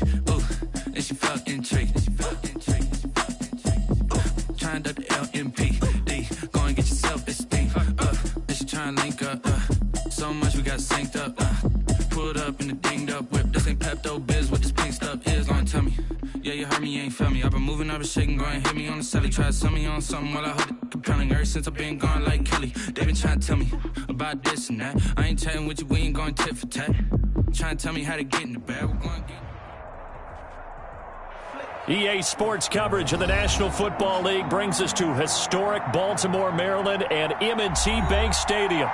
Ooh, and she felt intrigued. Trying to the LMP. Go and get your self-esteem. And she trying to link up. So much we got synced up. Pulled up in the dinged up whip. This ain't Pepto Biz, what this pink stuff is. Gonna tell me. Yeah, you heard me, you ain't felt me. I've been moving, I've been shaking, go and hit me on the celly. Try to sell me on something while I hold it compelling. Ever since I've been gone like Kelly, they been trying to tell me about this and that. I ain't chatting with you, we ain't going tit for tat. Trying to tell me how to get in the bag, we're going to get. EA Sports coverage of the National Football League brings us to historic Baltimore, Maryland and M&T Bank Stadium.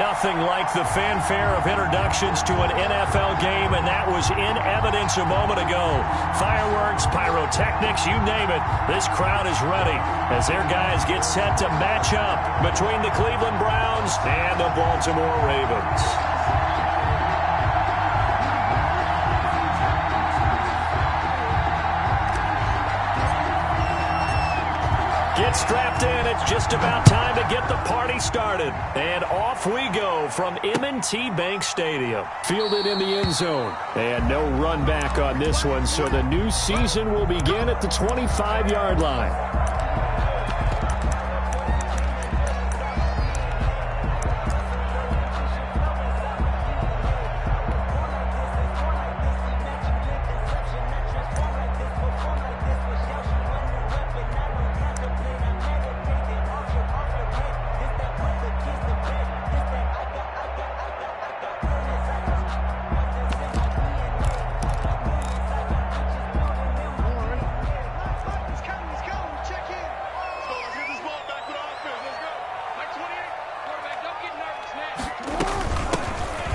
Nothing like the fanfare of introductions to an NFL game, and that was in evidence a moment ago. Fireworks, pyrotechnics, you name it. This crowd is ready as their guys get set to match up between the Cleveland Browns and the Baltimore Ravens. Get strapped in. It's just about time to get the party started. And off we go from M&T Bank Stadium. Fielded in the end zone. And no run back on this one, so the new season will begin at the 25-yard line.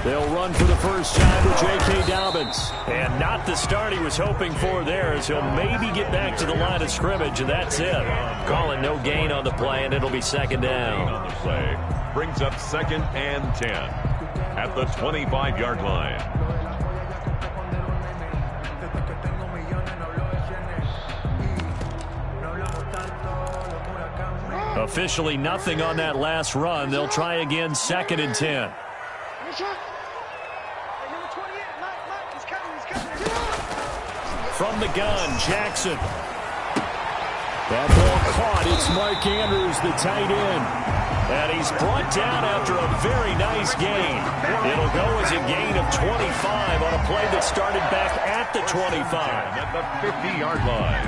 They'll run for the first time to J.K. Dobbins. And not the start he was hoping for there, as he'll maybe get back to the line of scrimmage, and that's it. Calling no gain on the play, and it'll be second down. On the play brings up 2nd and 10 at the 25-yard line. Officially nothing on that last run. They'll try again, 2nd and 10. From the gun, Jackson. That ball caught. It's Mark Andrews, the tight end. And he's brought down after a very nice gain. It'll go as a gain of 25 on a play that started back at the 25. At the 50-yard line.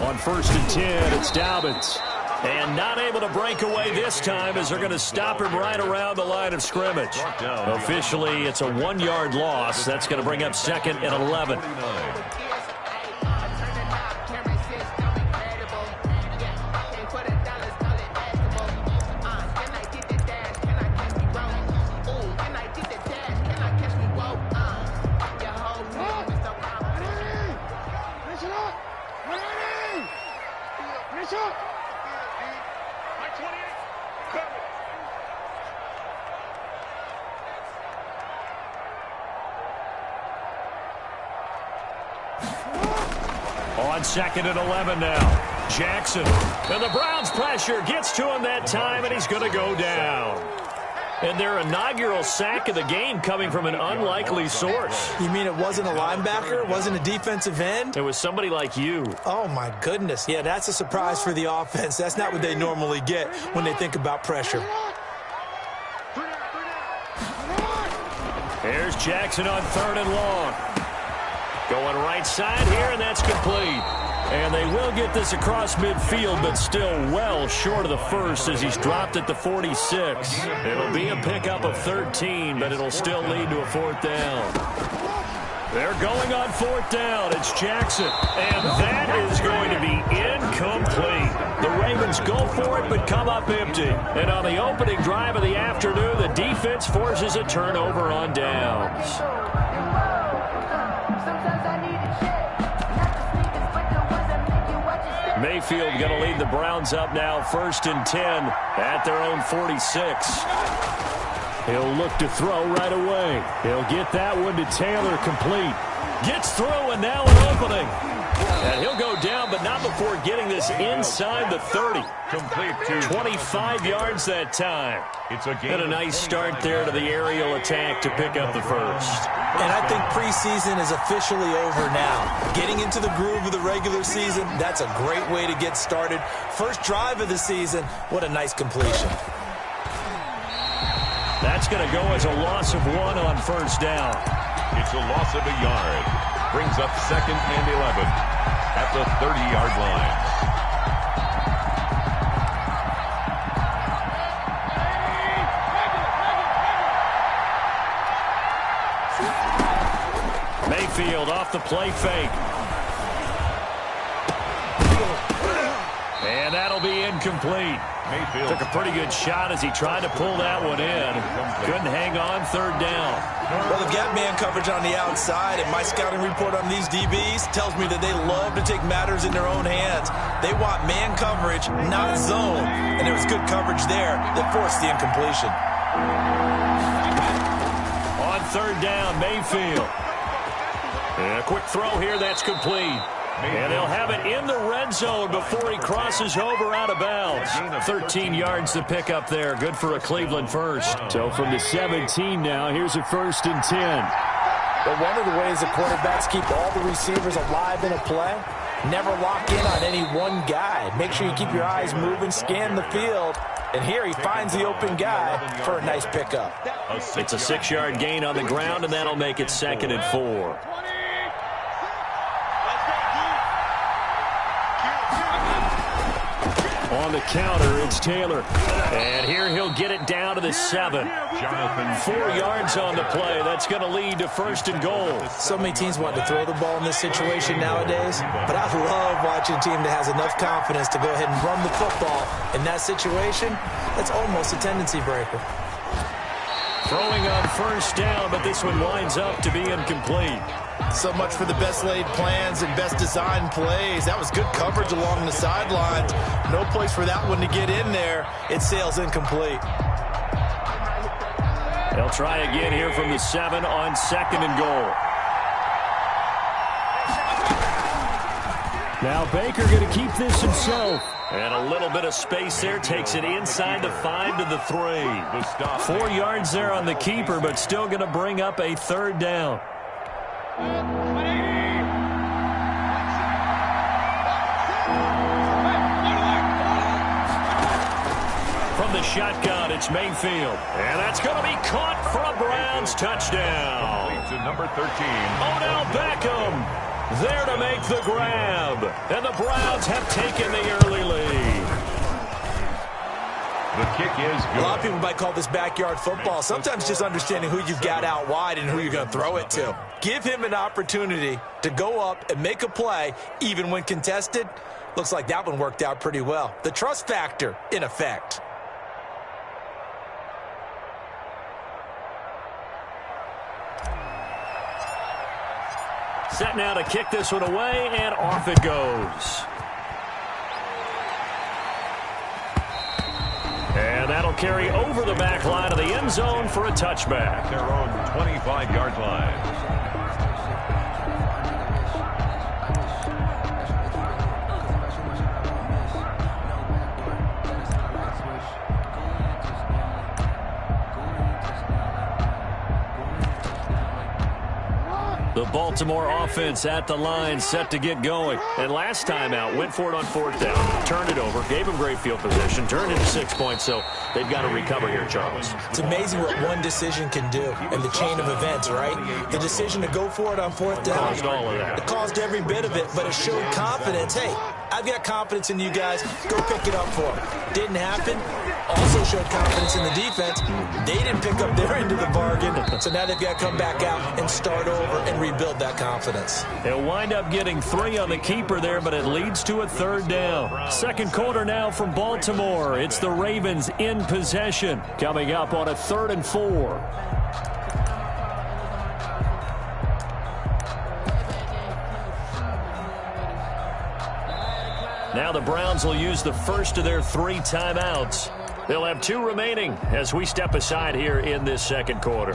On 1st and 10, it's Dobbins. And not able to break away this time as they're going to stop him right around the line of scrimmage. Officially, it's a 1-yard loss. That's going to bring up 2nd and 11. On 2nd and 11 now. Jackson. And the Browns pressure gets to him that time, and he's going to go down. And their inaugural sack of the game coming from an unlikely source. You mean it wasn't a linebacker? It wasn't a defensive end? It was somebody like you. Oh, my goodness. Yeah, that's a surprise for the offense. That's not what they normally get when they think about pressure. There's Jackson on 3rd and long. Going right side here, and that's complete. And they will get this across midfield, but still well short of the first as he's dropped at the 46. It'll be a pickup of 13, but it'll still lead to a 4th down. They're going on 4th down. It's Jackson. And that is going to be incomplete. The Ravens go for it, but come up empty. And on the opening drive of the afternoon, the defense forces a turnover on downs. Mayfield going to lead the Browns up now, 1st and 10 at their own 46. He'll look to throw right away. He'll get that one to Taylor, complete. Gets through, and now an opening. And he'll go down, but not before getting this inside the 30. Complete to 25 yards that time. It's a game. And a nice start there to the aerial attack to pick up the first. And I think preseason is officially over now. Getting into the groove of the regular season, that's a great way to get started. First drive of the season, what a nice completion. That's going to go as a loss of 1 on 1st down. It's a loss of a yard. Brings up 2nd and 11 at the 30-yard line. Mayfield off the play fake. And that'll be incomplete. Mayfield Took a pretty good shot as he tried to pull that one in. Couldn't hang on 3rd down. Well, they've got man coverage on the outside, and my scouting report on these DBs tells me that they love to take matters in their own hands. They want man coverage, not zone. And there was good coverage there that forced the incompletion. On 3rd down, Mayfield. And a quick throw here, that's complete. And they'll have it in the red zone before he crosses over out of bounds. 13 yards to pick up there. Good for a Cleveland first. So from the 17 now, here's a 1st and 10. But one of the ways the quarterbacks keep all the receivers alive in a play, never lock in on any one guy. Make sure you keep your eyes moving, scan the field. And here he finds the open guy for a nice pickup. It's a 6-yard gain on the ground, and that'll make it 2nd and 4. On the counter, it's Taylor. And here he'll get it down to the 7. 4 yards on the play. That's going to lead to 1st and goal. So many teams want to throw the ball in this situation nowadays, but I love watching a team that has enough confidence to go ahead and run the football. In that situation, that's almost a tendency breaker. Throwing on 1st down, but this one winds up to be incomplete. So much for the best laid plans and best designed plays. That was good coverage along the sidelines. No place for that one to get in there. It sails incomplete. They'll try again here from the 7 on 2nd and goal. Now Baker going to keep this himself. And a little bit of space there. Takes it inside the 5 to the 3. 4 yards there on the keeper, but still going to bring up a 3rd down. From the shotgun, it's Mayfield. And that's going to be caught for a Browns touchdown. To number 13. Odell Beckham there to make the grab. And the Browns have taken the early lead. The kick is good. A lot of people might call this backyard football. Sometimes just understanding who you've got out wide and who you're going to throw it to. Give him an opportunity to go up and make a play, even when contested. Looks like that one worked out pretty well. The trust factor in effect. Set now to kick this one away, and off it goes. And that'll carry over the back line of the end zone for a touchback. Their own 25-yard line. The Baltimore offense at the line, set to get going. And last time out, went for it on 4th down, turned it over, gave them great field position, turned into 6 points, so they've got to recover here, Charles. It's amazing what one decision can do in the chain of events, right? The decision to go for it on 4th down. Caused all of that. It caused every bit of it, but it showed confidence. Hey, I've got confidence in you guys. Go pick it up for them. Didn't happen. Also showed confidence in the defense. They didn't pick up their end of the bargain, so now they've got to come back out and start over and rebuild that confidence. They'll wind up getting 3 on the keeper there, but it leads to a 3rd down. Second quarter now from Baltimore. It's the Ravens in possession. Coming up on a 3rd and 4. Now the Browns will use the first of their 3 timeouts. They'll have 2 remaining as we step aside here in this second quarter.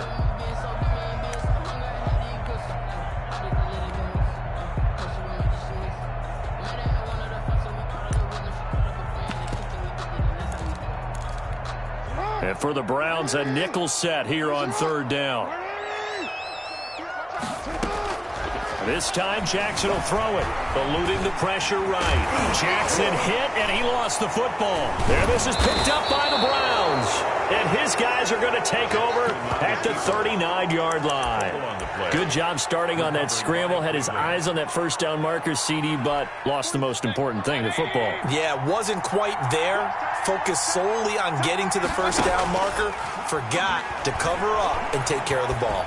And for the Browns, a nickel set here on 3rd down. This time, Jackson will throw it, eluding the pressure right. Jackson hit, and he lost the football. And this is picked up by the Browns. And his guys are going to take over at the 39-yard line. Good job starting on that scramble. Had his eyes on that first down marker, CD, but lost the most important thing, the football. Yeah, wasn't quite there. Focused solely on getting to the first down marker. Forgot to cover up and take care of the ball.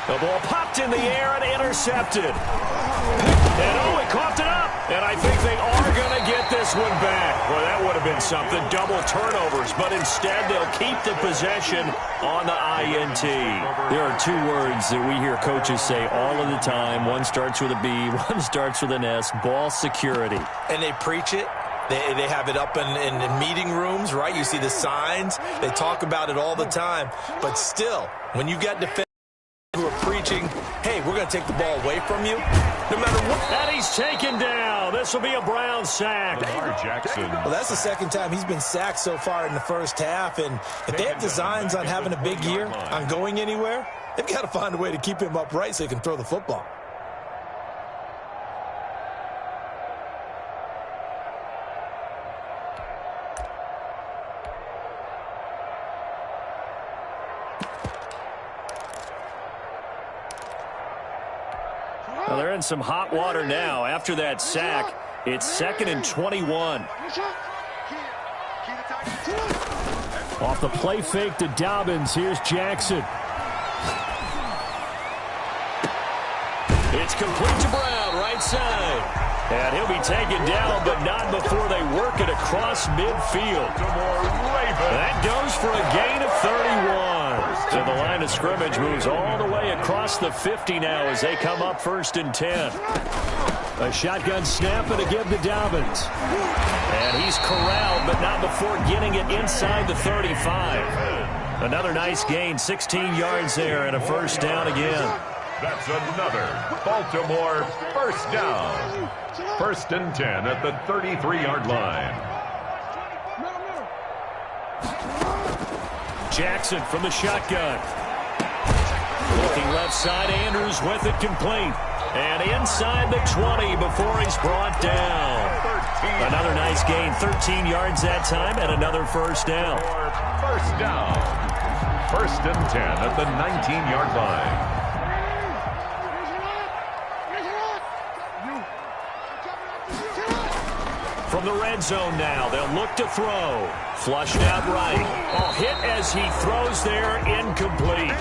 The ball popped in the air and intercepted. And he coughed it up. And I think they are going to get this one back. Well, that would have been something. Double turnovers. But instead, they'll keep the possession on the INT. There are 2 words that we hear coaches say all of the time. One starts with a B, one starts with an S. Ball security. And they preach it. They have it up in meeting rooms, right? You see the signs. They talk about it all the time. But still, when you got defense who are preaching, hey, we're going to take the ball away from you, no matter what. And he's taken down. This will be a Brown sack. Jackson. Well, that's the second time he's been sacked so far in the first half, and if they have designs on having a big year, on going anywhere, they've got to find a way to keep him upright so he can throw the football. Well, they're in some hot water now. After that sack, it's 2nd and 21. Off the play fake to Dobbins. Here's Jackson. It's complete to Brown, right side. And he'll be taken down, but not before they work it across midfield. That goes for a gain of 31. So the line of scrimmage moves all the way across the 50 now as they come up 1st and 10. A shotgun snap and a give to Dobbins. And he's corralled, but not before getting it inside the 35. Another nice gain, 16 yards there, and a first down again. That's another Baltimore first down. 1st and 10 at the 33-yard line. Jackson from the shotgun. Looking left side, Andrews with it complete. And inside the 20 before he's brought down. Another nice gain, 13 yards that time, and another first down. First down. 1st and 10 at the 19-yard line. From the red zone now, they'll look to throw. Flushed out right. Oh, hit as he throws there, incomplete.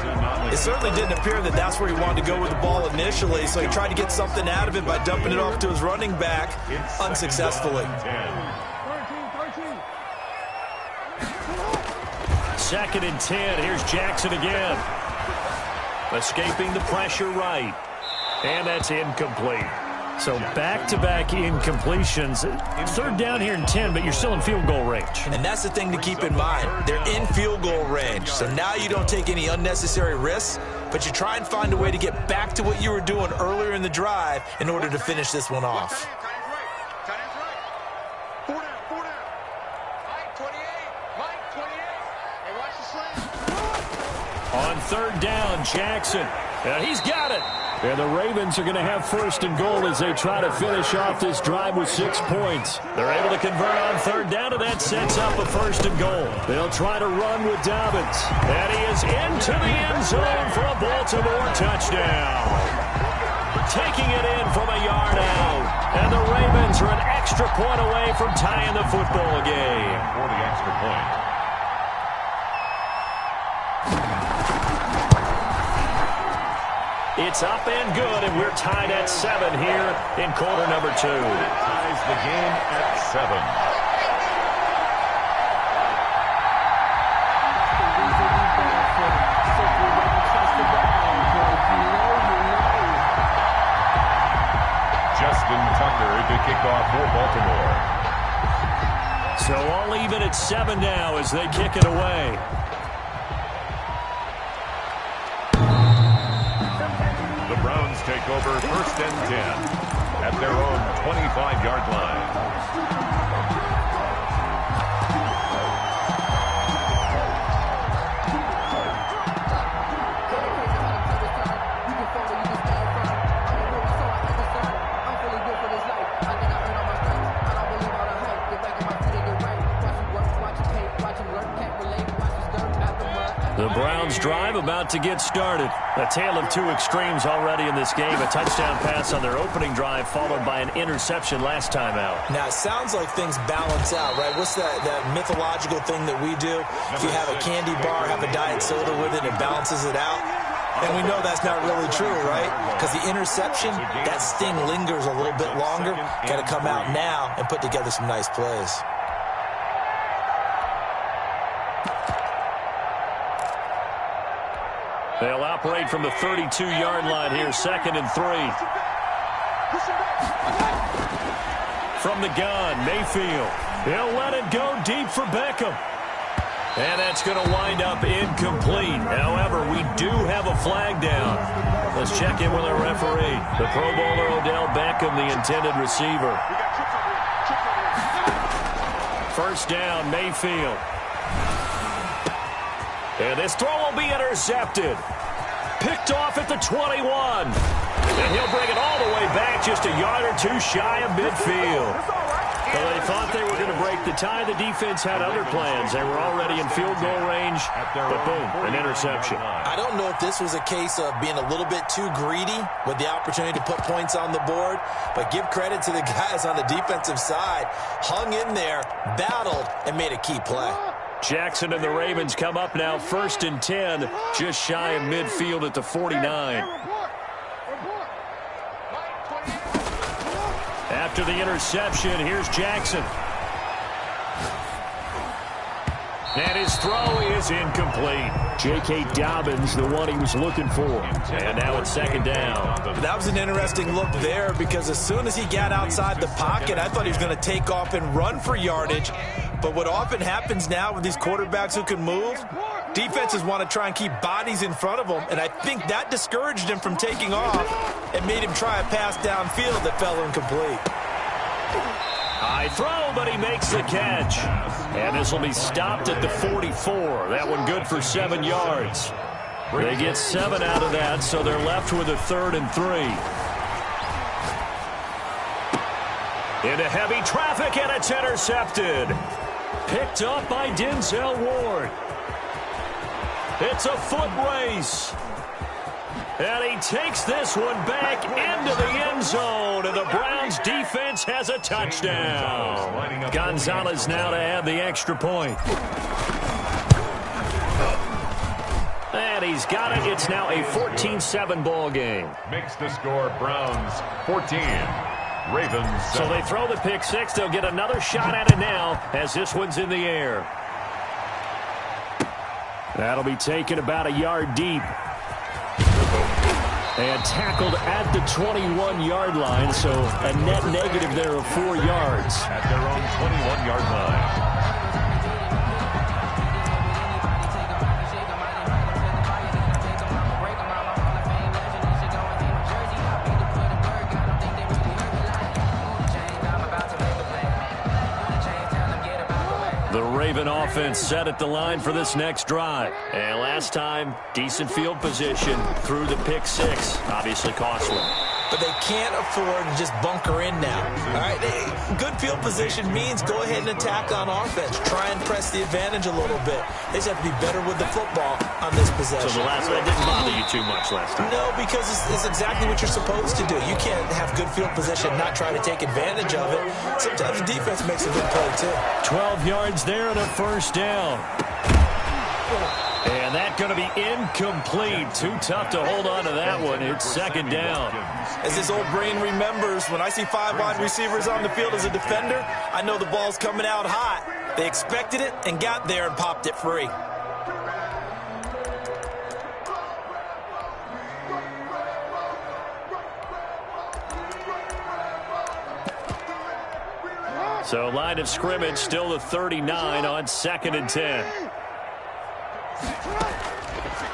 It certainly didn't appear that that's where he wanted to go with the ball initially, so he tried to get something out of it by dumping it off to his running back unsuccessfully. 2nd and 10. Here's Jackson again. Escaping the pressure right. And that's incomplete. So back-to-back incompletions. 3rd down here and 10, but you're still in field goal range. And that's the thing to keep in mind. They're in field goal range. So now you don't take any unnecessary risks, but you try and find a way to get back to what you were doing earlier in the drive in order to finish this one off. On 3rd down, Jackson. And he's got it. And the Ravens are going to have 1st and goal as they try to finish off this drive with 6 points. They're able to convert on 3rd down, and that sets up a 1st and goal. They'll try to run with Dobbins. And he is into the end zone for a Baltimore touchdown. Taking it in from a yard out. And the Ravens are an extra point away from tying the football game. For the extra point. It's up and good, and we're tied at 7 here in quarter number 2. Ties the game at 7. Justin Tucker even at 7 now as they kick it away. The Browns take over 1st and 10 at their own 25-yard line. The Browns drive about to get started. A tale of two extremes already in this game. A touchdown pass on their opening drive followed by an interception last time out. Now, it sounds like things balance out, right? What's that mythological thing that we do? If you have a candy bar, have a diet soda with it, it balances it out. And we know that's not really true, right? Because the interception, that sting lingers a little bit longer. Got to come out now and put together some nice plays. They'll operate from the 32-yard line here, 2nd and 3. From the gun, Mayfield. He'll let it go deep for Beckham. And that's going to wind up incomplete. However, we do have a flag down. Let's check in with our referee. The Pro Bowler Odell Beckham, the intended receiver. First down, Mayfield. And this throw will be intercepted. Picked off at the 21. And he'll bring it all the way back just a yard or two shy of midfield. Well, they thought they were going to break the tie. The defense had other plans. They were already in field goal range. But boom, an interception. I don't know if this was a case of being a little bit too greedy with the opportunity to put points on the board. But give credit to the guys on the defensive side. Hung in there, battled, and made a key play. Jackson and the Ravens come up now 1st and 10, just shy of midfield at the 49. After the interception, here's Jackson. And his throw is incomplete. J.K. Dobbins, the one he was looking for. And now it's 2nd down. That was an interesting look there because as soon as he got outside the pocket, I thought he was going to take off and run for yardage. But what often happens now with these quarterbacks who can move, defenses want to try and keep bodies in front of them, and I think that discouraged him from taking off and made him try a pass downfield that fell incomplete. High throw, but he makes the catch. And this will be stopped at the 44. That one good for 7 yards. They get 7 out of that, so they're left with a 3rd and 3. Into heavy traffic, and it's intercepted. Picked up by Denzel Ward. It's a foot race. And he takes this one back into the end zone, and the Browns defense has a touchdown. Gonzalez now to add the extra point. And he's got it. It's now a 14-7 ball game. Makes the score Browns 14. Ravens 7. So they throw the pick six. They'll get another shot at it now as this one's in the air. That'll be taken about a yard deep. And tackled at the 21-yard line, so a net negative there of 4 yards. At their own 21-yard line. The Raven offense set at the line for this next drive. And last time, decent field position through the pick six. Obviously costly. But they can't afford to just bunker in now. All right, good field position means go ahead and attack on offense. Try and press the advantage a little bit. They just have to be better with the football on this possession. So the last one didn't bother you too much last time? No, because it's exactly what you're supposed to do. You can't have good field position and not try to take advantage of it. Sometimes the defense makes a good play, too. 12 yards there and a first down. And that's going to be incomplete. Too tough to hold on to that one. It's 2nd down. As his old brain remembers, when I see 5 wide receivers on the field as a defender, I know the ball's coming out hot. They expected it and got there and popped it free. So line of scrimmage still the 39 on 2nd and 10.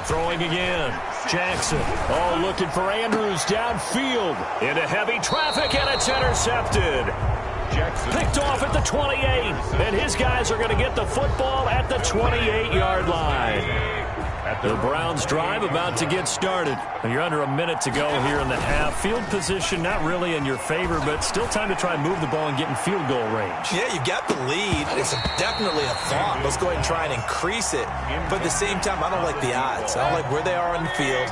Throwing again. Jackson. Oh, looking for Andrews downfield. Into heavy traffic, and it's intercepted. Jackson. Picked off at the 28. And his guys are going to get the football at the 28-yard line. The Browns drive about to get started. You're under a minute to go here in the half. Field position not really in your favor, but still time to try and move the ball and get in field goal range. Yeah, you got the lead. It's definitely a thought. Let's go ahead and try and increase it. But at the same time, I don't like the odds. I don't like where they are on the field.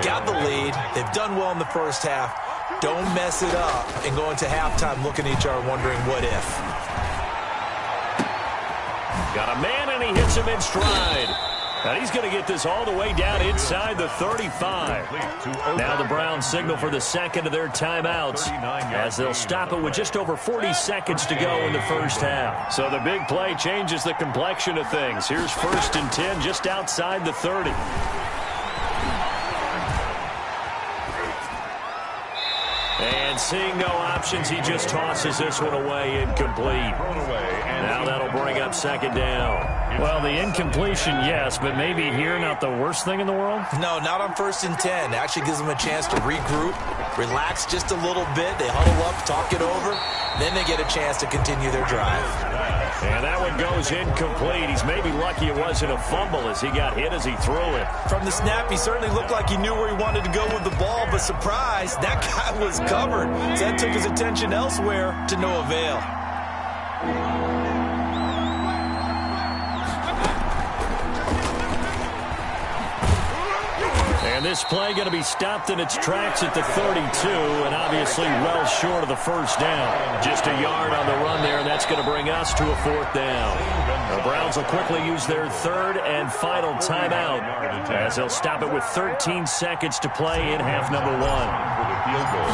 Got the lead. They've done well in the first half. Don't mess it up and go into halftime looking at each other wondering what if. Got a man, and he hits him in stride. And he's going to get this all the way down inside the 35. Now the Browns signal for the second of their timeouts as they'll stop it with just over 40 seconds to go in the first half. So the big play changes the complexion of things. Here's 1st and 10 just outside the 30. And seeing no options, he just tosses this one away, incomplete. Now that'll bring up 2nd down. Well, the incompletion, yes, but maybe here not the worst thing in the world? No, not on 1st and 10. It actually gives them a chance to regroup, relax just a little bit. They huddle up, talk it over. Then they get a chance to continue their drive. And that one goes incomplete. He's maybe lucky it wasn't a fumble as he got hit as he threw it. From the snap, he certainly looked like he knew where he wanted to go with the ball, but surprise, that guy was covered. So that took his attention elsewhere to no avail. And this play going to be stopped in its tracks at the 32, and obviously well short of the first down. Just a yard on the run there, and that's going to bring us to a 4th down. The Browns will quickly use their 3rd and final timeout as they'll stop it with 13 seconds to play in half number 1. For the field goal,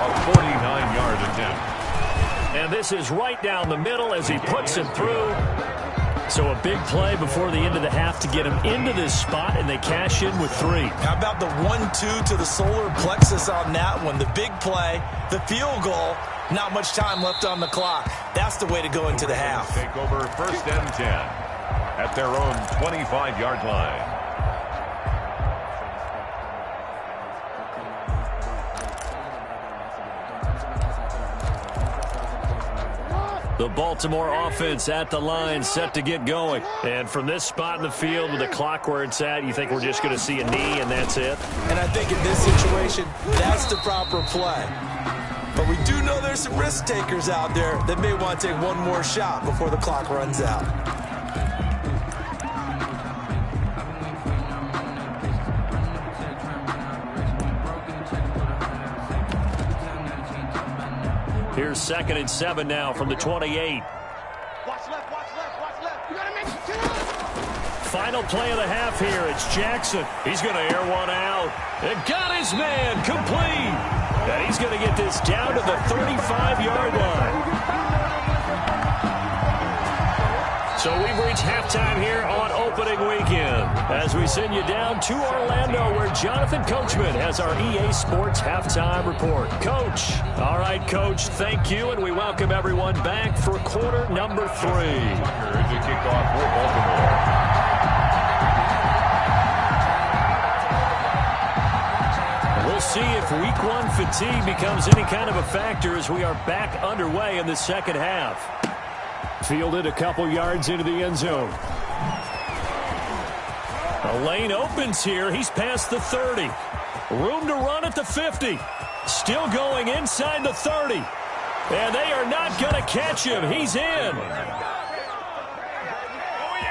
a 49-yard attempt. And this is right down the middle as he puts it through. So a big play before the end of the half to get him into this spot, and they cash in with 3. How about the 1-2 to the solar plexus on that one? The big play, the field goal, not much time left on the clock. That's the way to go into the half. Take over 1st and 10 at their own 25-yard line. The Baltimore offense at the line, set to get going. And from this spot in the field with the clock where it's at, you think we're just going to see a knee and that's it? And I think in this situation, that's the proper play. But we do know there's some risk takers out there that may want to take one more shot before the clock runs out. Here's 2nd and 7 now from the 28. Watch left, watch left, watch left. You gotta make it 2. Final play of the half here. It's Jackson. He's going to air one out. And got his man complete. And he's going to get this down to the 35-yard line. So we've reached halftime here on opening weekend as we send you down to Orlando where Jonathan Coachman has our EA Sports Halftime Report. Coach. All right, Coach, thank you, and we welcome everyone back for quarter number 3. To kick off for Baltimore. We'll see if week 1 fatigue becomes any kind of a factor as we are back underway in the second half. Fielded a couple yards into the end zone. A lane opens here. He's past the 30. Room to run at the 50. Still going inside the 30. And they are not going to catch him. He's in.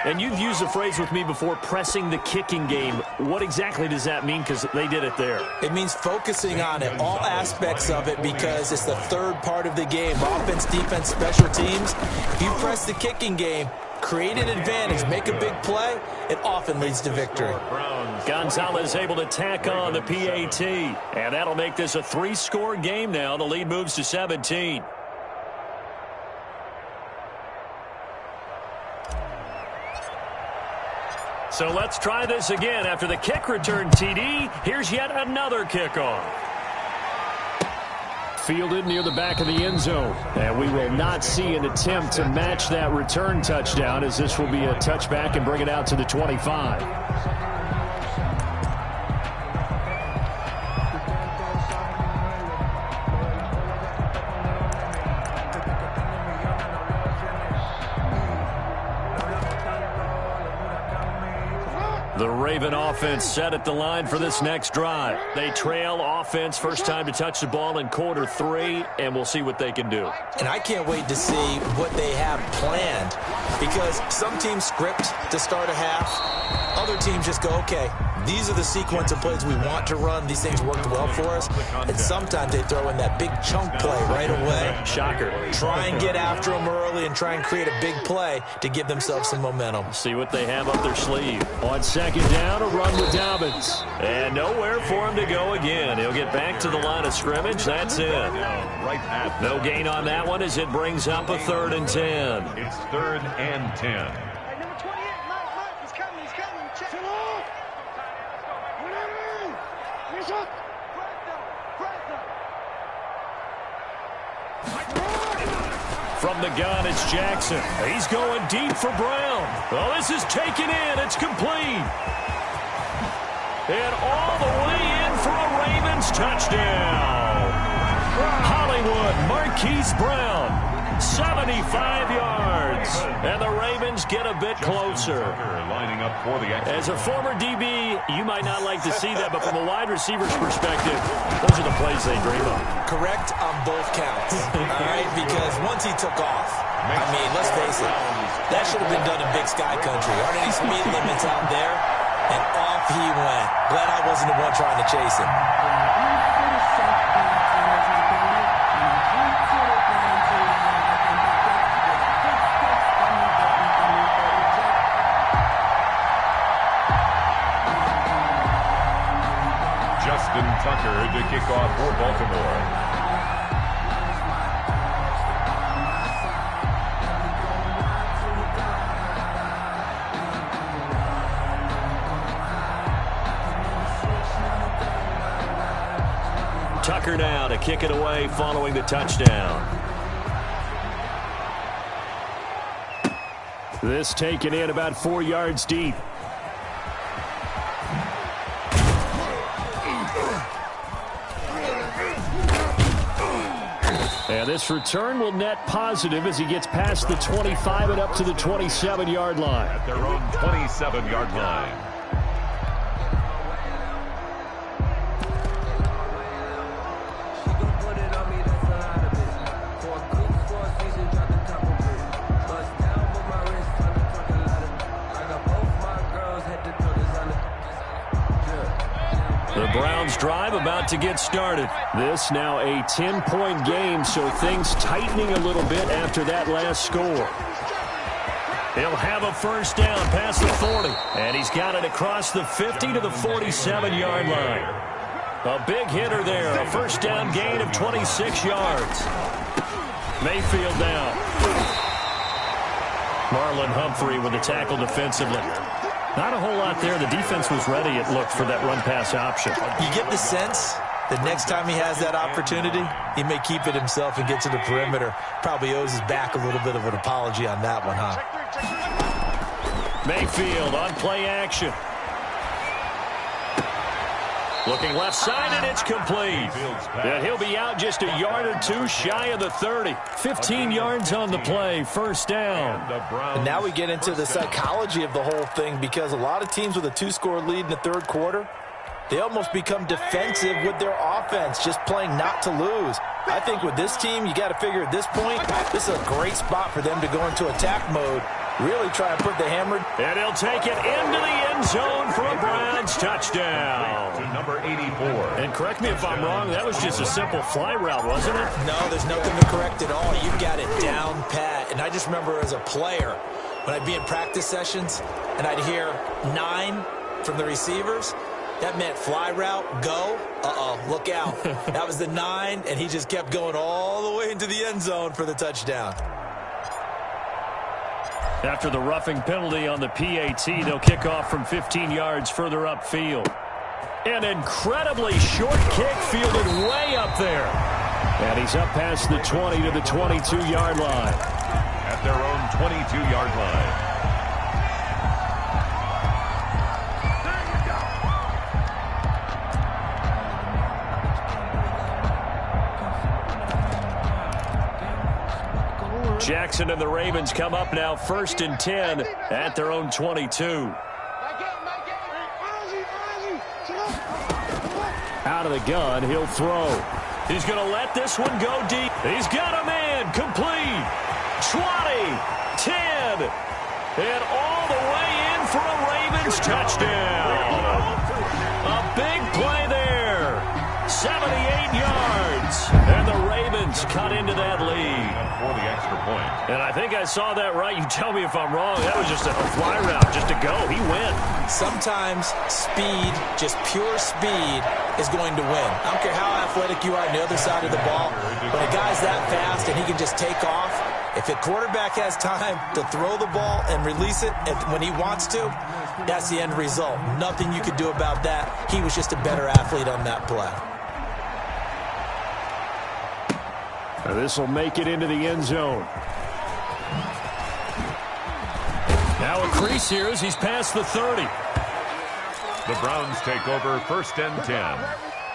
And you've used the phrase with me before, pressing the kicking game. What exactly does that mean? Because they did it there. It means focusing on it, all aspects of it, because it's the 3rd part of the game. Offense, defense, special teams. If you press the kicking game, create an advantage, make a big play, it often leads to victory. Gonzalez able to tack on the PAT. And that'll make this a 3-score game now. The lead moves to 17. So let's try this again. After the kick return TD, here's yet another kickoff. fielded near the back of the end zone. And we will not see an attempt to match that return touchdown, as this will be a touchback and bring it out to the 25. The Raven offense set at the line for this next drive. They trail offense, first time to touch the ball in quarter 3, and we'll see what they can do. And I can't wait to see what they have planned, because some teams script to start a half. Other teams just go, okay, these are the sequence of plays we want to run. These things worked well for us. And sometimes they throw in that big chunk play right away. Shocker. Try and get after them early and try and create a big play to give themselves some momentum. See what they have up their sleeve. On second down, a run with Dobbins. And nowhere for him to go again. He'll get back to the line of scrimmage. That's it. No gain on that one as it brings up a 3rd and 10. It's 3rd and 10. From the gun, it's Jackson. He's going deep for Brown. Oh, this is taken in. It's complete. And all the way in for a Ravens touchdown. Hollywood Marquise Brown, 75 yards. And the Ravens get a bit closer. Lining up for the As a former DB, you might not like to see that, but from a wide receiver's perspective, those are the plays they dream of. Correct on both counts. All right, because once he took off, I mean, let's face it, that should have been done in Big Sky Country. Aren't any speed limits out there? And off he went. Glad I wasn't the one trying to chase him. Justin Tucker to kick off for Baltimore. Tucker now to kick it away following the touchdown. This taken in about 4 yards deep. And this return will net positive as he gets past the 25 and up to the 27-yard line. At their own 27-yard line. The Browns drive about to get started. This now a 10-point game, so things tightening a little bit after that last score. He'll have a first down past the 40, and he's got it across the 50 to the 47-yard line. A big hitter there, a first down gain of 26 yards. Mayfield down. Marlon Humphrey with the tackle defensively. Not a whole lot there. The defense was ready, it looked, for that run-pass option. You get the sense that next time he has that opportunity, he may keep it himself and get to the perimeter. Probably owes his back a little bit of an apology on that one, huh? Mayfield on play action. Looking left side, and it's complete. And he'll be out just a yard or two shy of the 30. 15 yards on the play, first down. And now we get into the psychology of the whole thing, because a lot of teams with a 2-score lead in the third quarter, they almost become defensive with their offense, just playing not to lose. I think with this team, you got to figure at this point, this is a great spot for them to go into attack mode. Really try and put the hammer. And he'll take it into the end zone for a Browns touchdown. To number 84. And correct me if I'm wrong, that was just a simple fly route, wasn't it? No, there's nothing to correct at all. You've got it down pat. And I just remember as a player, when I'd be in practice sessions, and I'd hear 9 from the receivers, that meant fly route, go, look out. That was the 9, and he just kept going all the way into the end zone for the touchdown. After the roughing penalty on the PAT, they'll kick off from 15 yards further upfield. An incredibly short kick fielded way up there. And he's up past the 20 to the 22-yard line. At their own 22-yard line. Jackson and the Ravens come up now 1st and 10 at their own 22. Out of the gun, he'll throw. He's going to let this one go deep. He's got a man complete. 20, 10, and all the way in for a Ravens touchdown. A big play there. 78 yards. And the Ravens cut into that lead. For the extra point. And I think I saw that right. You tell me if I'm wrong. That was just a fly route, just to go. He went. Sometimes speed, just pure speed, is going to win. I don't care how athletic you are on the other side of the ball. When a guy's that fast and he can just take off, if a quarterback has time to throw the ball and release it when he wants to, that's the end result. Nothing you could do about that. He was just a better athlete on that play. This will make it into the end zone. Now a crease here as he's past the 30. The Browns take over 1st and 10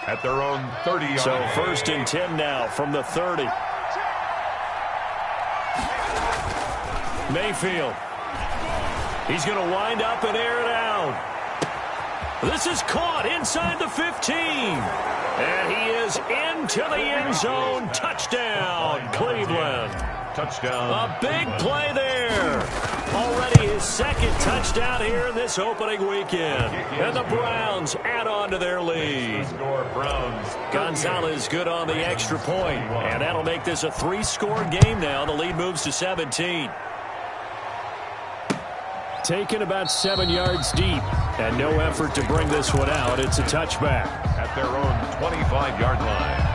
at their own 30-yard line. So 1st and 10 now from the 30. Mayfield. He's going to wind up and air it out. This is caught inside the 15. And he is into the end zone. Touchdown, Cleveland. Touchdown. A big play there. Already his 2nd touchdown here in this opening weekend. And the Browns add on to their lead. Gonzalez good on the extra point. And that'll make this a 3-score game now. The lead moves to 17. Taken about 7 yards deep. And no effort to bring this one out. It's a touchback. At their own 25-yard line.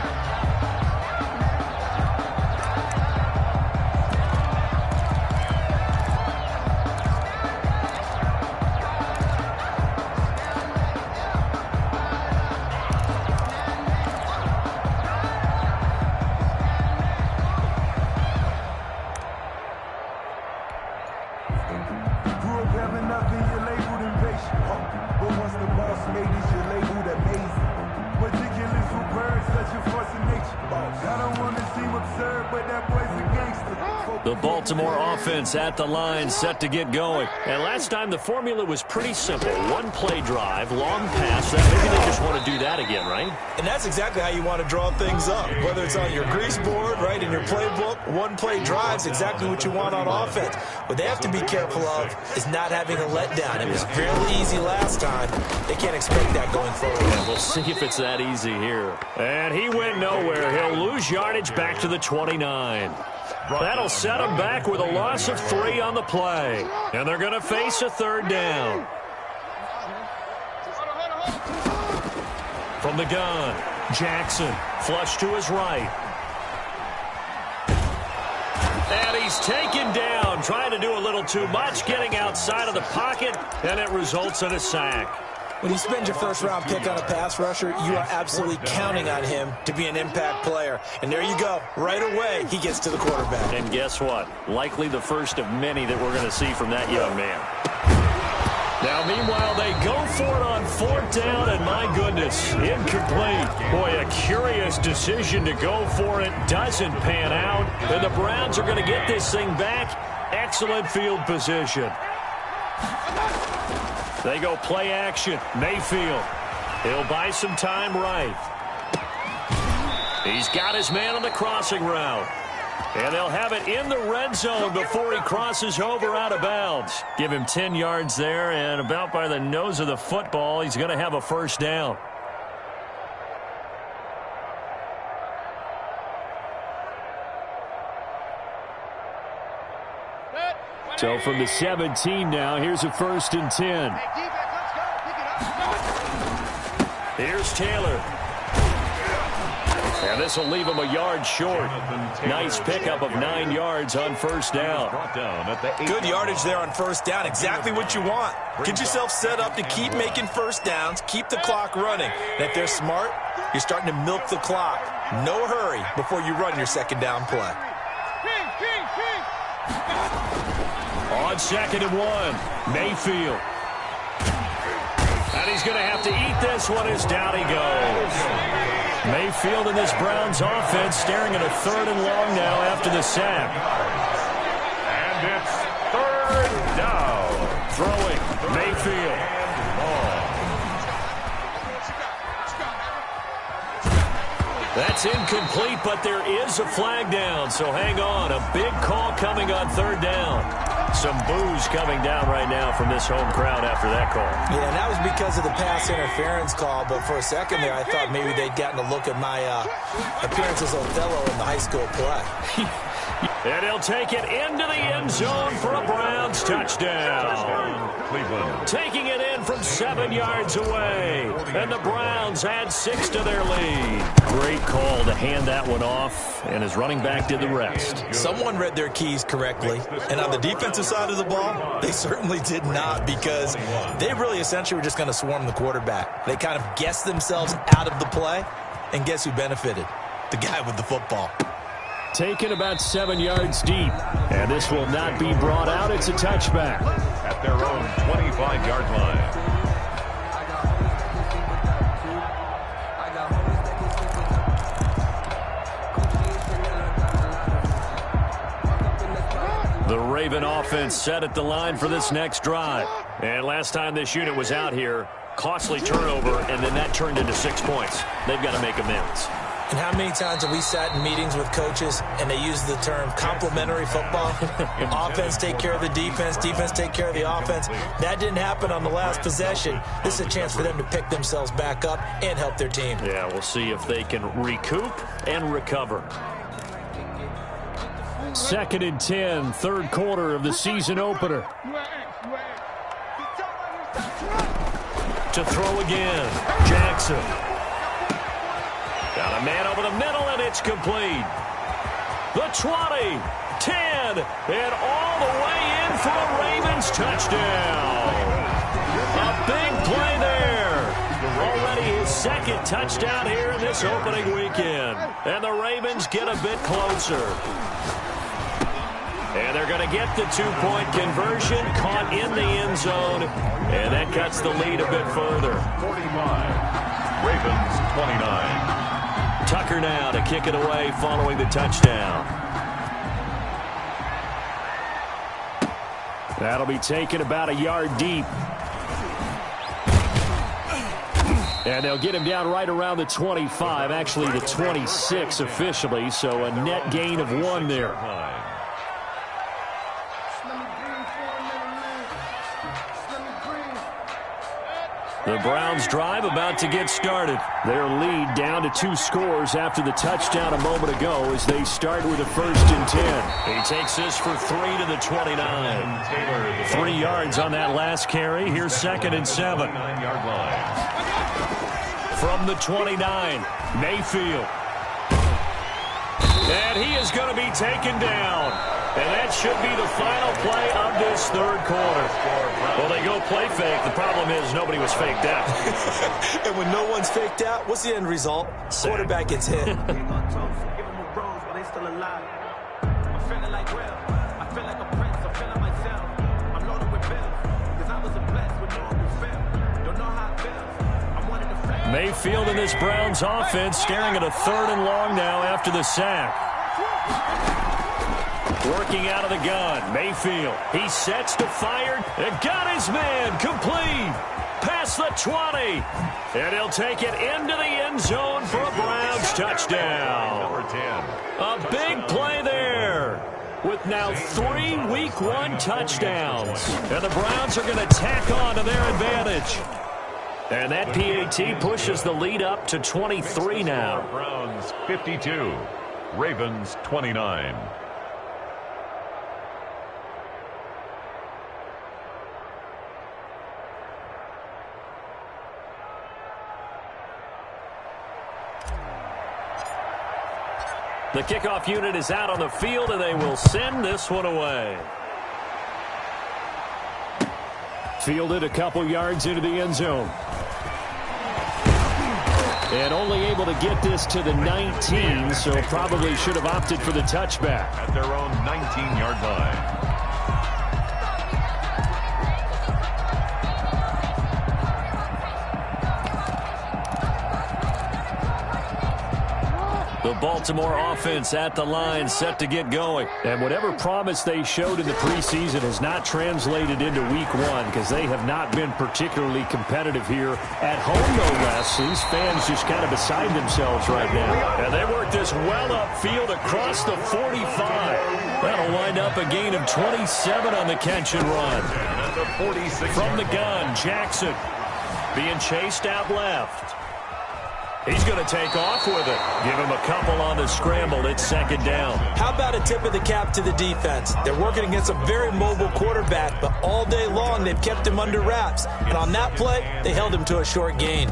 The Baltimore offense at the line, set to get going. And last time the formula was pretty simple. One play drive, long pass. Maybe they just want to do that again, right? And that's exactly how you want to draw things up. Whether it's on your grease board, right, in your playbook, one play drive's exactly what you want on offense. What they have to be careful of is not having a letdown. It was fairly easy last time. They can't expect that going forward. And we'll see if it's that easy here. And he went nowhere. He'll lose yardage back to the 29. That'll set him back with a loss of 3 on the play. And they're going to face a 3rd down. From the gun, Jackson, flush to his right. And he's taken down, trying to do a little too much, getting outside of the pocket, and it results in a sack. When you spend your first-round pick on a pass rusher, you are absolutely counting on him to be an impact player. And there you go. Right away, he gets to the quarterback. And guess what? Likely the first of many that we're going to see from that young man. Now, meanwhile, they go for it on 4th down, and my goodness, incomplete. Boy, a curious decision to go for it. Doesn't pan out. And the Browns are going to get this thing back. Excellent field position. They go play action. Mayfield. He'll buy some time right. He's got his man on the crossing route. And they'll have it in the red zone before he crosses over out of bounds. Give him 10 yards there, and about by the nose of the football, he's going to have a 1st down. So from the 17 now, here's a 1st and 10. Here's Taylor. And this will leave him a yard short. Nice pickup of 9 yards on 1st down. Good yardage there on 1st down. Exactly what you want. Get yourself set up to keep making 1st downs, keep the clock running. And if they're smart, you're starting to milk the clock. No hurry before you run your second down play. On 2nd and 1, Mayfield. And he's going to have to eat this one as down he goes. Mayfield and this Browns offense staring at a 3rd and long now after the sack. And it's 3rd down. Throwing, Mayfield. That's incomplete, but there is a flag down, so hang on. A big call coming on 3rd down. Some boos coming down right now from this home crowd after that call. Yeah, and that was because of the pass interference call, but for a second there, I thought maybe they'd gotten a look at my appearance as Othello in the high school play. And he'll take it into the end zone for a Browns touchdown. Cleveland. Taking it in from 7 yards away. And the Browns add 6 to their lead. Great call to hand that one off, and his running back did the rest. Someone read their keys correctly, and on the defensive side of the ball, they certainly did not, because they really essentially were just going to swarm the quarterback. They kind of guessed themselves out of the play, and guess who benefited? The guy with the football. Taken about 7 yards deep, and this will not be brought out. It's a touchback. At their own 25-yard line. The Raven offense set at the line for this next drive. And last time this unit was out here, costly turnover, and then that turned into 6 points. They've got to make amends. And how many times have we sat in meetings with coaches and they use the term complementary football? Offense take care of the defense, defense take care of the offense. That didn't happen on the last possession. This is a chance for them to pick themselves back up and help their team. Yeah, we'll see if they can recoup and recover. 2nd and 10, 3rd quarter of the season opener. To throw again, Jackson. Got a man over the middle, and it's complete. The 20, 10, and all the way in for a Ravens touchdown. A big play there. Already his 2nd touchdown here in this opening weekend. And the Ravens get a bit closer. And they're going to get the 2-point conversion, caught in the end zone, and that cuts the lead a bit further. 45, Ravens 29. Tucker now to kick it away following the touchdown. That'll be taken about a yard deep. And they'll get him down right around the 25, actually the 26 officially, so a net gain of 1 there. The Browns drive about to get started. Their lead down to 2 scores after the touchdown a moment ago as they start with a 1st and 10. He takes this for 3 to the 29. 3 yards on that last carry. Here's 2nd and 7. From the 29, Mayfield. And he is going to be taken down. And that should be the final play of this 3rd quarter. Well, they go play fake. The problem is nobody was faked out. And when no one's faked out, what's the end result? Quarterback gets hit. Mayfield and this Browns offense staring at a 3rd and long now after the sack. Working out of the gun, Mayfield. He sets to fire and got his man complete. Past the 20. And he'll take it into the end zone for a Browns touchdown. Number 10. A big play there. With now 3 Week 1 touchdowns. And the Browns are going to tack on to their advantage. And that PAT pushes the lead up to 23 now. Browns 52. Ravens 29. The kickoff unit is out on the field, and they will send this one away. Fielded a couple yards into the end zone. And only able to get this to the 19, so probably should have opted for the touchback. At their own 19-yard line. The Baltimore offense at the line, set to get going. And whatever promise they showed in the preseason has not translated into week one because they have not been particularly competitive here at home, no less. These fans just kind of beside themselves right now. And they work this well upfield across the 45. That'll wind up a gain of 27 on the catch and run. From the gun, Jackson being chased out left. He's going to take off with it. Give him a couple on the scramble. It's second down. How about a tip of the cap to the defense? They're working against a very mobile quarterback, but all day long they've kept him under wraps. And on that play, they held him to a short gain.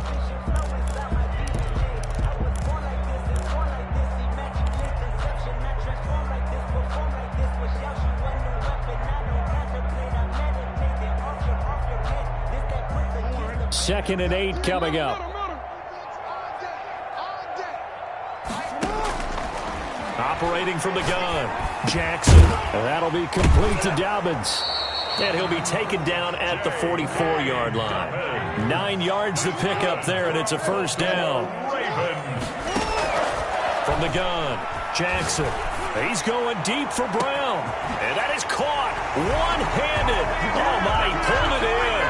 Second and 8 coming up. Operating from the gun, Jackson. That'll be complete to Dobbins. And he'll be taken down at the 44-yard line. 9 yards to pick up there, and it's a first down. From the gun, Jackson. He's going deep for Brown. And that is caught one-handed. Oh, my, he pulled it in.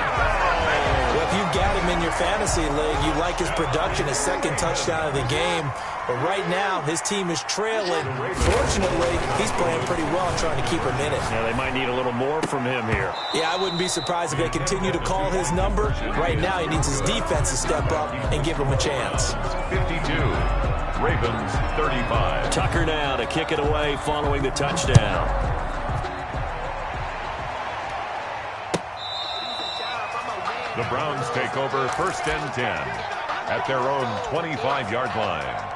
Well, if you've got him in your fantasy league, you like his production, his second touchdown of the game. But right now, his team is trailing. Fortunately, he's playing pretty well and trying to keep him in it. Yeah, they might need a little more from him here. Yeah, I wouldn't be surprised if they continue to call his number. Right now, he needs his defense to step up and give him a chance. 52, Ravens 35. Tucker now to kick it away following the touchdown. The Browns take over first and 10 at their own 25-yard line.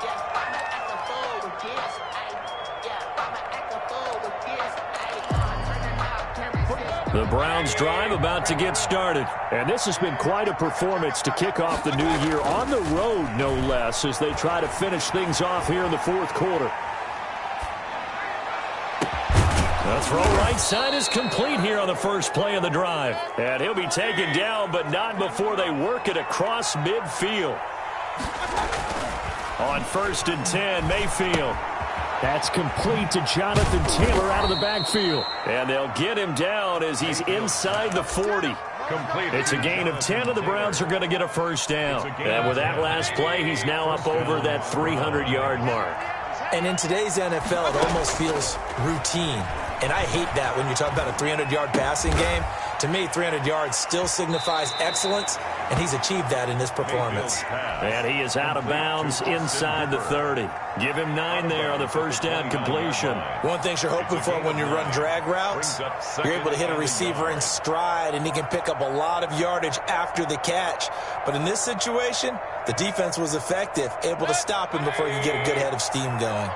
The Browns drive about to get started. And this has been quite a performance to kick off the new year on the road, no less, as they try to finish things off here in the fourth quarter. The throw right side is complete here on the first play of the drive. And he'll be taken down, but not before they work it across midfield. On first and 10, Mayfield. That's complete to Jonathan Taylor out of the backfield. And they'll get him down as he's inside the 40. It's a gain of 10, and the Browns are going to get a first down. And with that last play, he's now up over that 300-yard mark. And in today's NFL, it almost feels routine. And I hate that when you talk about a 300-yard passing game. To me, 300 yards still signifies excellence, and he's achieved that in this performance. And he is out of bounds inside the 30. Give him 9 there on the first down completion. One thing you're hoping for when you run drag routes, you're able to hit a receiver in stride, and he can pick up a lot of yardage after the catch. But in this situation, the defense was effective, able to stop him before he could get a good head of steam going.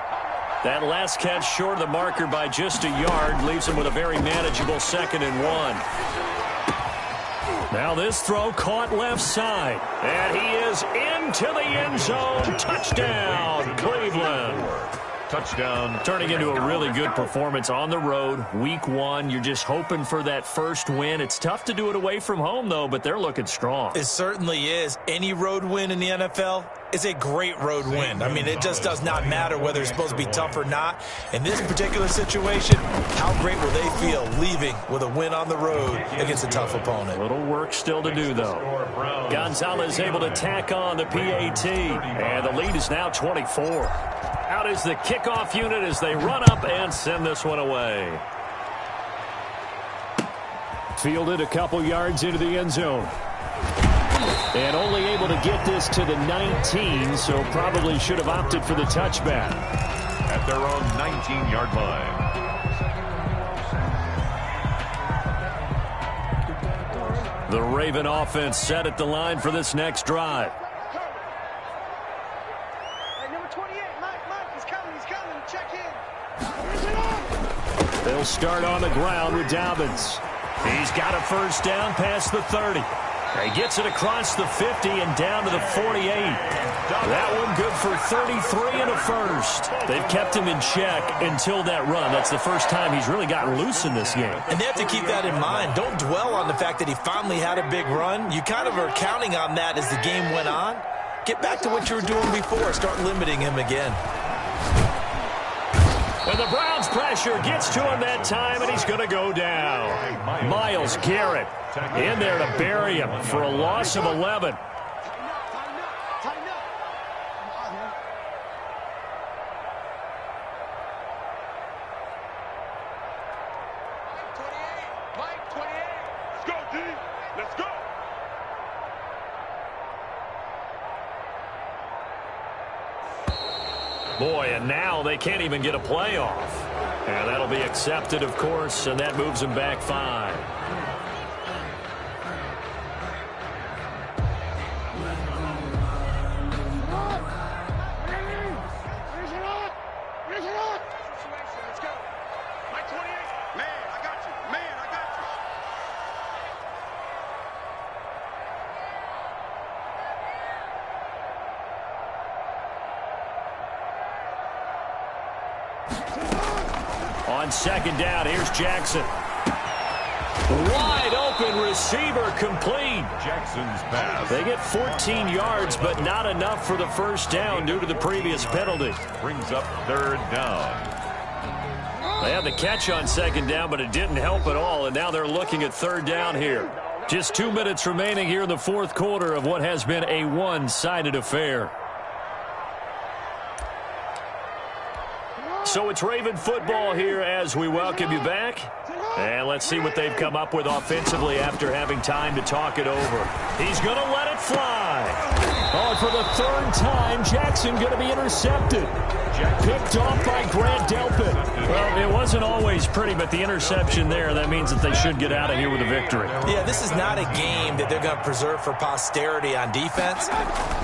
That last catch short of the marker by just a yard leaves him with a very manageable 2nd and 1. Now this throw caught left side. And he is into the end zone. Touchdown, Cleveland. Touchdown. Turning into a really good performance on the road. Week 1, you're just hoping for that first win. It's tough to do it away from home, though, but they're looking strong. It certainly is. Any road win in the NFL is a great road win. I mean, it just does not matter whether it's supposed to be tough or not. In this particular situation, how great will they feel leaving with a win on the road against a tough opponent? Little work still to do, though. Gonzalez able to tack on the PAT, and the lead is now 24. Out is the kickoff unit as they run up and send this one away. Fielded a couple yards into the end zone. And only able to get this to the 19, so probably should have opted for the touchback. At their own 19-yard line. The Raven offense set at the line for this next drive. They'll start on the ground with Dobbins. He's got a first down past the 30. He gets it across the 50 and down to the 48. That one good for 33 and a first. They've kept him in check until that run. That's the first time he's really gotten loose in this game. And they have to keep that in mind. Don't dwell on the fact that he finally had a big run. You kind of are counting on that as the game went on. Get back to what you were doing before. Start limiting him again. And the Browns pressure gets to him that time, and he's going to go down. Myles Garrett in there to bury him for a loss of 11. Boy, and now they can't even get a playoff. And that'll be accepted, of course, and that moves them back 5. On second down, here's Jackson. Wide open receiver complete. Jackson's pass. They get 14 yards, but not enough for the first down due to the previous penalty. Brings up third down. They had the catch on second down, but it didn't help at all, and now they're looking at third down here. Just 2 minutes remaining here in the fourth quarter of what has been a one-sided affair. So it's Raven football here as we welcome you back. And let's see what they've come up with offensively after having time to talk it over. He's going to let it fly. Oh, for the third time, Jackson going to be intercepted. Picked off by Grant Delpit. Well, it wasn't always pretty, but the interception there, that means that they should get out of here with a victory. Yeah, this is not a game that they're going to preserve for posterity on defense,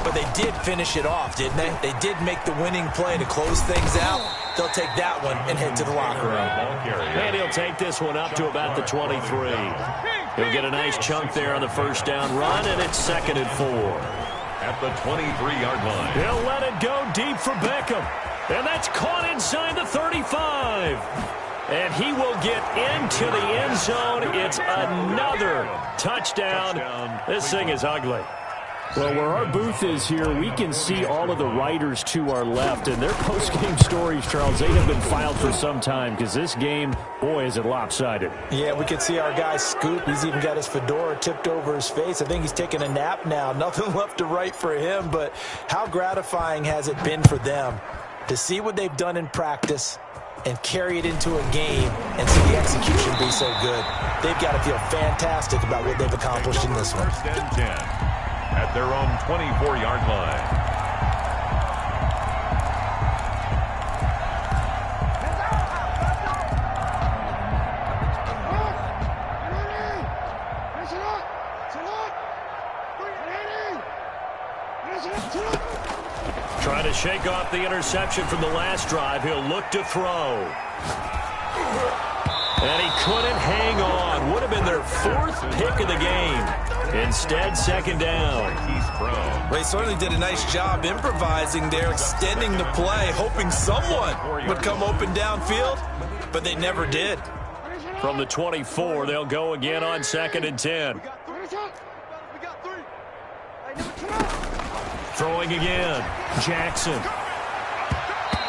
but they did finish it off, didn't they? They did make the winning play to close things out. They'll take that one and head to the locker room. And he'll take this one up to about the 23. He'll get a nice chunk there on the first down run, and it's 2nd and 4. At the 23-yard line. He'll let it go deep for Beckham. And that's caught inside the 35. And he will get into the end zone. It's another touchdown. This thing is ugly. Well, where our booth is here, we can see all of the writers to our left. And their post-game stories, Charles, they have been filed for some time because this game, boy, is it lopsided. Yeah, we can see our guy Scoop. He's even got his fedora tipped over his face. I think he's taking a nap now. Nothing left to write for him, but how gratifying has it been for them to see what they've done in practice and carry it into a game and see the execution be so good. They've got to feel fantastic about what they've accomplished in this one. 1st and 10 at their own 24-yard line. Trying to shake off the interception from the last drive. He'll look to throw. And he couldn't hang on. Would have been their 4th pick of the game. Instead, 2nd down. They certainly did a nice job improvising there, extending the play, hoping someone would come open downfield, but they never did. From the 24, they'll go again on 2nd and 10. Throwing again. Jackson.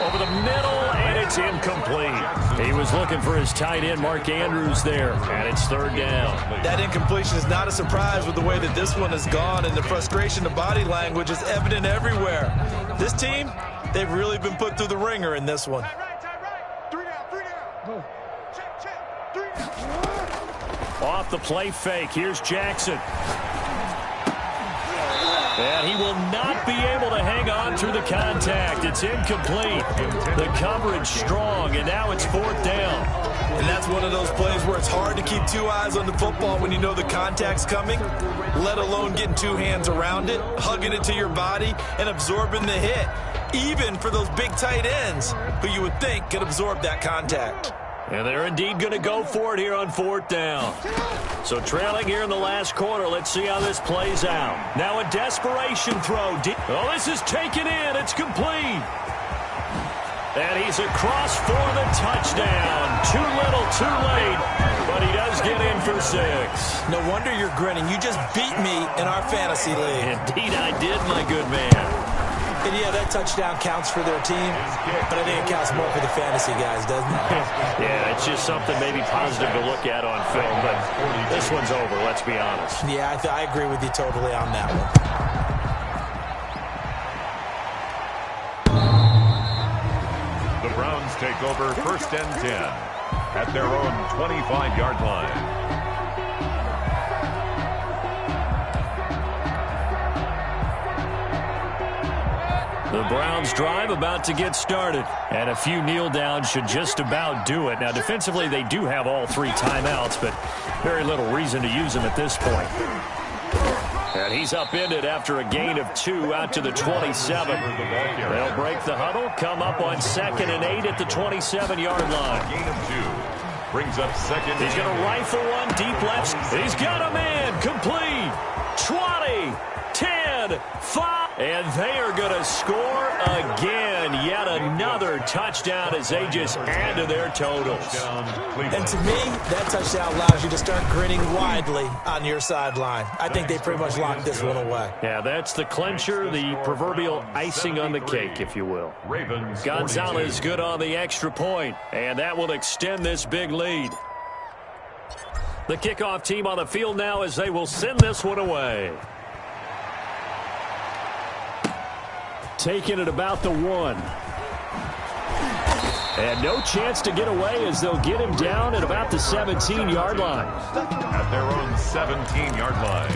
Over the middle, and it's incomplete. He was looking for his tight end, Mark Andrews, there, and it's 3rd down. That incompletion is not a surprise with the way that this one has gone, and the frustration of body language is evident everywhere. This team, they've really been put through the ringer in this one. Off the play fake, here's Jackson. And he will not be able to hang on through the contact. It's incomplete. The coverage strong, and now it's 4th down. And that's one of those plays where it's hard to keep 2 eyes on the football when you know the contact's coming, let alone getting 2 hands around it, hugging it to your body, and absorbing the hit, even for those big tight ends who you would think could absorb that contact. And they're indeed going to go for it here on 4th down. So trailing here in the last quarter. Let's see how this plays out. Now a desperation throw. Oh, this is taken in. It's complete. And he's across for the touchdown. Too little, too late. But he does get in for 6. No wonder you're grinning. You just beat me in our fantasy league. Indeed I did, my good man. And yeah, that touchdown counts for their team, but I think it counts more for the fantasy guys, doesn't it? Yeah, it's just something maybe positive to look at on film, but this one's over, let's be honest. Yeah, I agree with you totally on that one. The Browns take over 1st and 10 at their own 25-yard line. The Browns drive about to get started. And a few kneel downs should just about do it. Now, defensively, they do have all 3 timeouts, but very little reason to use them at this point. And he's upended after a gain of 2 out to the 27. They'll break the huddle, come up on 2nd and 8 at the 27-yard line. Gain of 2 brings up 2nd. He's going to rifle one deep left. He's got a man complete. 20, 10, 5. And they are going to score again. Yet another touchdown as they just add to their totals. And to me, that touchdown allows you to start grinning widely on your sideline. I think they pretty much locked this one away. Yeah, that's the clincher, the proverbial icing on the cake, if you will. Ravens Gonzalez good on the extra point, and that will extend this big lead. The kickoff team on the field now as they will send this one away. Taking it about the 1. And no chance to get away as they'll get him down at about the 17-yard line. At their own 17-yard line.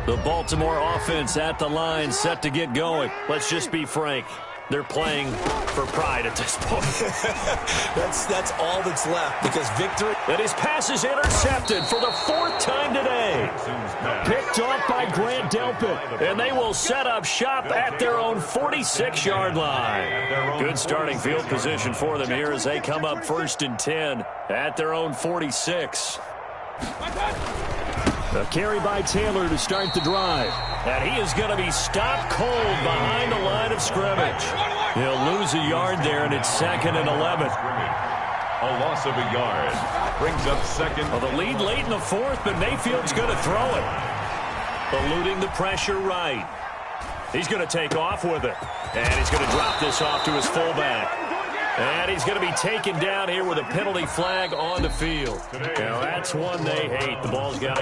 The Baltimore offense at the line, set to get going. Let's just be frank. They're playing for pride at this point. That's all that's left because victory. And his pass is intercepted for the 4th time today. Picked off by Grant Delpit. And they will set up shop at their own 46-yard line. Good starting field position for them here as they come up 1st and 10 at their own 46. A carry by Taylor to start the drive. And he is going to be stopped cold behind the line of scrimmage. He'll lose a yard there, and it's 2nd and 11. A loss of a yard brings up 2nd. Well, the lead late in the 4th, but Mayfield's going to throw it. Eluding the pressure right. He's going to take off with it. And he's going to drop this off to his fullback. And he's going to be taken down here with a penalty flag on the field. Now, that's one they hate. The ball's got to